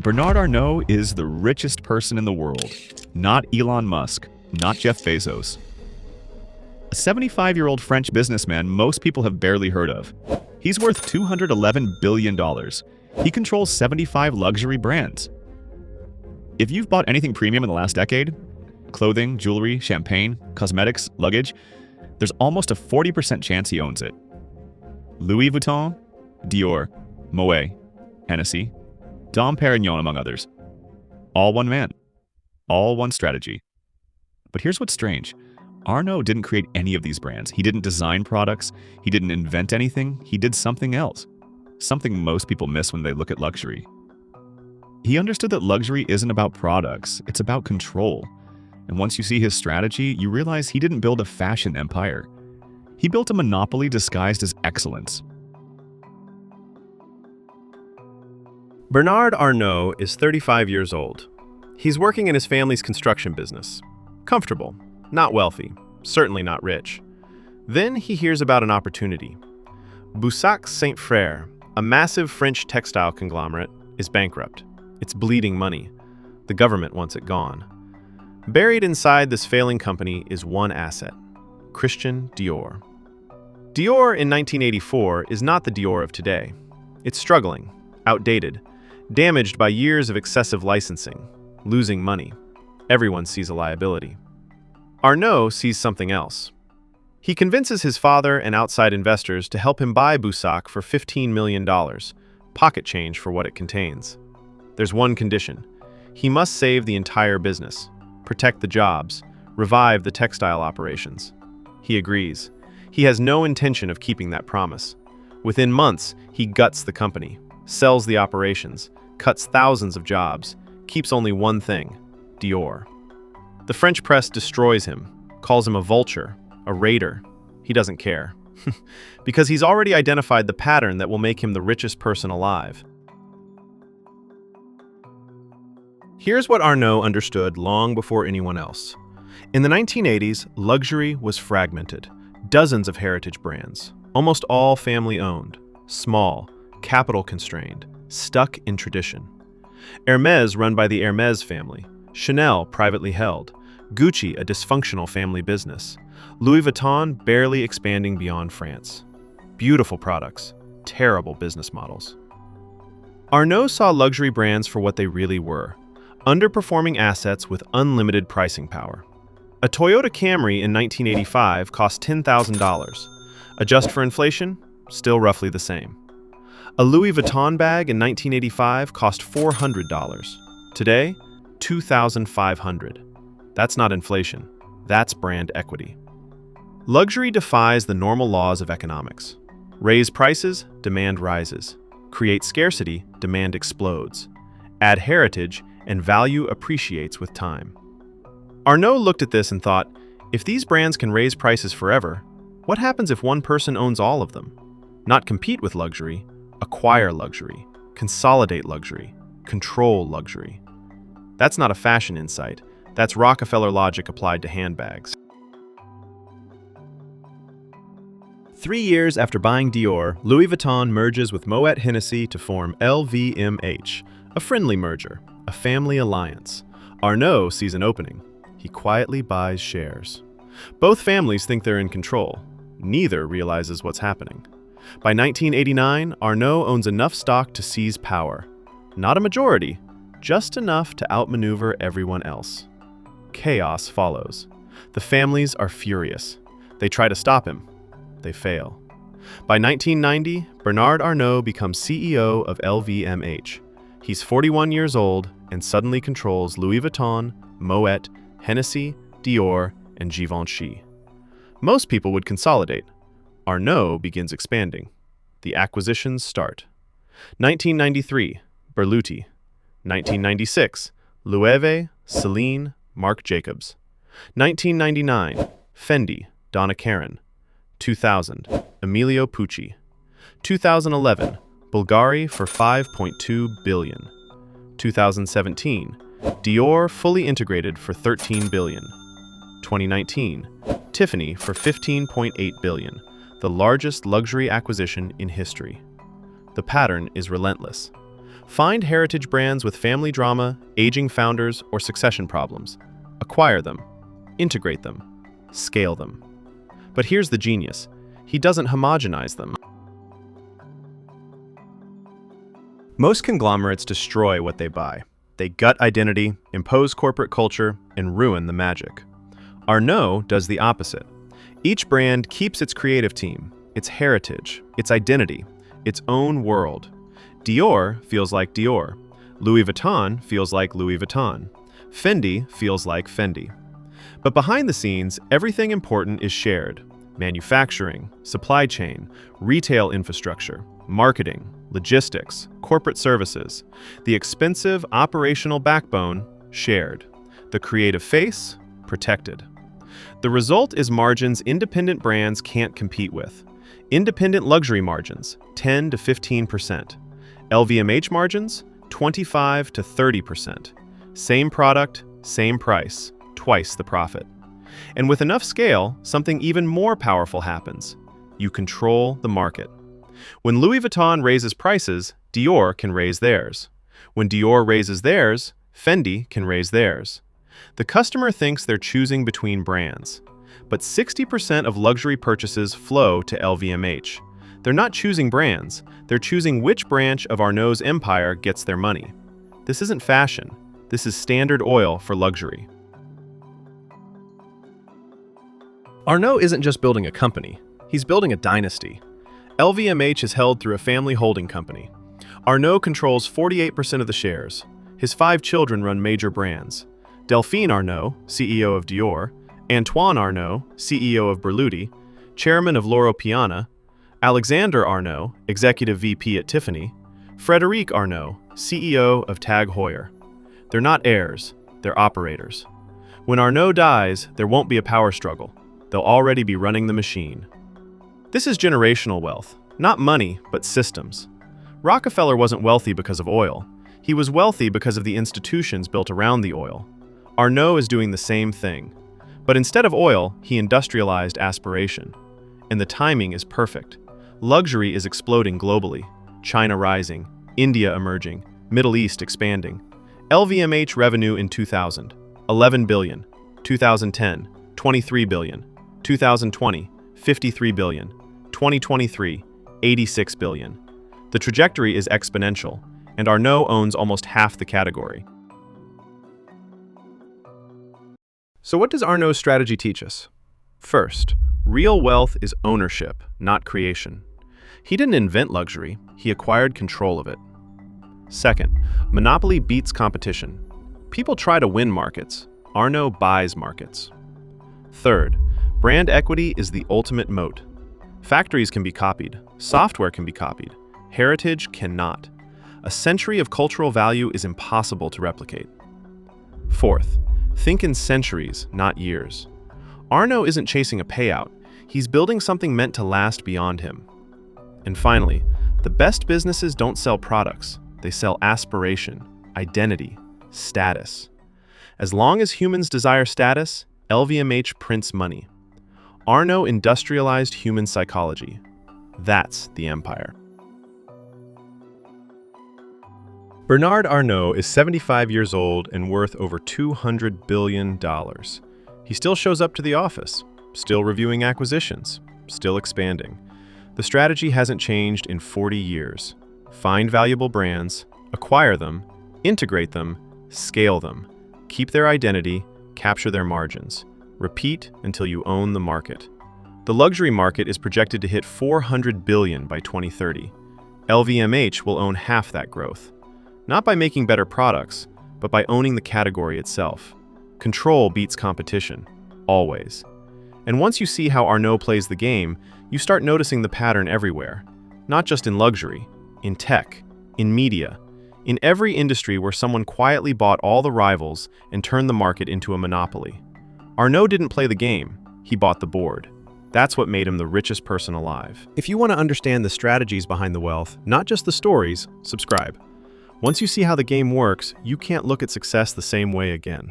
Bernard Arnault is the richest person in the world, not Elon Musk, not Jeff Bezos. A 75-year-old French businessman most people have barely heard of. He's worth $211 billion. He controls 75 luxury brands. If you've bought anything premium in the last decade, clothing, jewelry, champagne, cosmetics, luggage, there's almost a 40% chance he owns it. Louis Vuitton, Dior, Moet, Hennessy, Dom Perignon, among others. All one man. All one strategy. But here's what's strange. Arnault didn't create any of these brands. He didn't design products. He didn't invent anything. He did something else. Something most people miss when they look at luxury. He understood that luxury isn't about products. It's about control. And once you see his strategy, you realize he didn't build a fashion empire. He built a monopoly disguised as excellence. Bernard Arnault is 35 years old. He's working in his family's construction business. Comfortable, not wealthy, certainly not rich. Then he hears about an opportunity. Boussac Saint-Frère, a massive French textile conglomerate, is bankrupt. It's bleeding money. The government wants it gone. Buried inside this failing company is one asset: Christian Dior. Dior in 1984 is not the Dior of today. It's struggling, outdated, damaged by years of excessive licensing, losing money. Everyone sees a liability. Arnault sees something else. He convinces his father and outside investors to help him buy Boussac for $15 million, pocket change for what it contains. There's one condition. He must save the entire business, protect the jobs, revive the textile operations. He agrees. He has no intention of keeping that promise. Within months, he guts the company, sells the operations, cuts thousands of jobs, keeps only one thing: Dior. The French press destroys him, calls him a vulture, a raider. He doesn't care. Because he's already identified the pattern that will make him the richest person alive. Here's what Arnault understood long before anyone else. In the 1980s, luxury was fragmented. Dozens of heritage brands, almost all family-owned, small, capital-constrained, stuck in tradition. Hermès run by the Hermès family, Chanel privately held, Gucci a dysfunctional family business, Louis Vuitton barely expanding beyond France. Beautiful products, terrible business models. Arnault saw luxury brands for what they really were: underperforming assets with unlimited pricing power. A Toyota Camry in 1985 cost $10,000. Adjust for inflation, still roughly the same. A Louis Vuitton bag in 1985 cost $400. Today, $2,500. That's not inflation. That's brand equity. Luxury defies the normal laws of economics. Raise prices, demand rises. Create scarcity, demand explodes. Add heritage, and value appreciates with time. Arnault looked at this and thought, if these brands can raise prices forever, what happens if one person owns all of them? Not compete with luxury, acquire luxury, consolidate luxury, control luxury. That's not a fashion insight. That's Rockefeller logic applied to handbags. 3 years after buying Dior, Louis Vuitton merges with Moet Hennessy to form LVMH, a friendly merger, a family alliance. Arnault sees an opening. He quietly buys shares. Both families think they're in control. Neither realizes what's happening. By 1989, Arnault owns enough stock to seize power. Not a majority, just enough to outmaneuver everyone else. Chaos follows. The families are furious. They try to stop him. They fail. By 1990, Bernard Arnault becomes CEO of LVMH. He's 41 years old and suddenly controls Louis Vuitton, Moet, Hennessy, Dior, and Givenchy. Most people would consolidate. Arnault begins expanding. The acquisitions start. 1993, Berluti. 1996, Loewe, Celine, Marc Jacobs. 1999, Fendi, Donna Karan. 2000, Emilio Pucci. 2011, Bulgari for $5.2 billion. 2017, Dior fully integrated for $13 billion. 2019, Tiffany for $15.8 billion, the largest luxury acquisition in history. The pattern is relentless. Find heritage brands with family drama, aging founders, or succession problems. Acquire them, integrate them, scale them. But here's the genius. He doesn't homogenize them. Most conglomerates destroy what they buy. They gut identity, impose corporate culture, and ruin the magic. Arnault does the opposite. Each brand keeps its creative team, its heritage, its identity, its own world. Dior feels like Dior. Louis Vuitton feels like Louis Vuitton. Fendi feels like Fendi. But behind the scenes, everything important is shared. Manufacturing, supply chain, retail infrastructure, marketing, logistics, corporate services. The expensive operational backbone, shared. The creative face, protected. The result is margins independent brands can't compete with. Independent luxury margins, 10 to 15%. LVMH margins, 25 to 30%. Same product, same price, twice the profit. And with enough scale, something even more powerful happens. You control the market. When Louis Vuitton raises prices, Dior can raise theirs. When Dior raises theirs, Fendi can raise theirs. The customer thinks they're choosing between brands. But 60% of luxury purchases flow to LVMH. They're not choosing brands, they're choosing which branch of Arnault's empire gets their money. This isn't fashion, this is Standard Oil for luxury. Arnault isn't just building a company, he's building a dynasty. LVMH is held through a family holding company. Arnault controls 48% of the shares. His 5 children run major brands. Delphine Arnault, CEO of Dior, Antoine Arnault, CEO of Berluti, chairman of Loro Piana, Alexander Arnault, executive VP at Tiffany, Frédéric Arnault, CEO of Tag Heuer. They're not heirs, they're operators. When Arnault dies, there won't be a power struggle. They'll already be running the machine. This is generational wealth, not money, but systems. Rockefeller wasn't wealthy because of oil. He was wealthy because of the institutions built around the oil. Arnault is doing the same thing. But instead of oil, he industrialized aspiration. And the timing is perfect. Luxury is exploding globally. China rising, India emerging, Middle East expanding. LVMH revenue in 2000, 11 billion. 2010, 23 billion. 2020, 53 billion. 2023, 86 billion. The trajectory is exponential, and Arnault owns almost half the category. So what does Arnault's strategy teach us? First, real wealth is ownership, not creation. He didn't invent luxury, he acquired control of it. Second, monopoly beats competition. People try to win markets. Arnault buys markets. Third, brand equity is the ultimate moat. Factories can be copied, software can be copied, heritage cannot. A century of cultural value is impossible to replicate. Fourth, think in centuries, not years. Arnault isn't chasing a payout, he's building something meant to last beyond him. And finally, the best businesses don't sell products, they sell aspiration, identity, status. As long as humans desire status, LVMH prints money. Arnault industrialized human psychology. That's the empire. Bernard Arnault is 75 years old and worth over $200 billion. He still shows up to the office, still reviewing acquisitions, still expanding. The strategy hasn't changed in 40 years. Find valuable brands, acquire them, integrate them, scale them, keep their identity, capture their margins. Repeat until you own the market. The luxury market is projected to hit $400 billion by 2030. LVMH will own half that growth. Not by making better products, but by owning the category itself. Control beats competition, always. And once you see how Arnault plays the game, you start noticing the pattern everywhere. Not just in luxury, in tech, in media, in every industry where someone quietly bought all the rivals and turned the market into a monopoly. Arnault didn't play the game, he bought the board. That's what made him the richest person alive. If you want to understand the strategies behind the wealth, not just the stories, subscribe. Once you see how the game works, you can't look at success the same way again.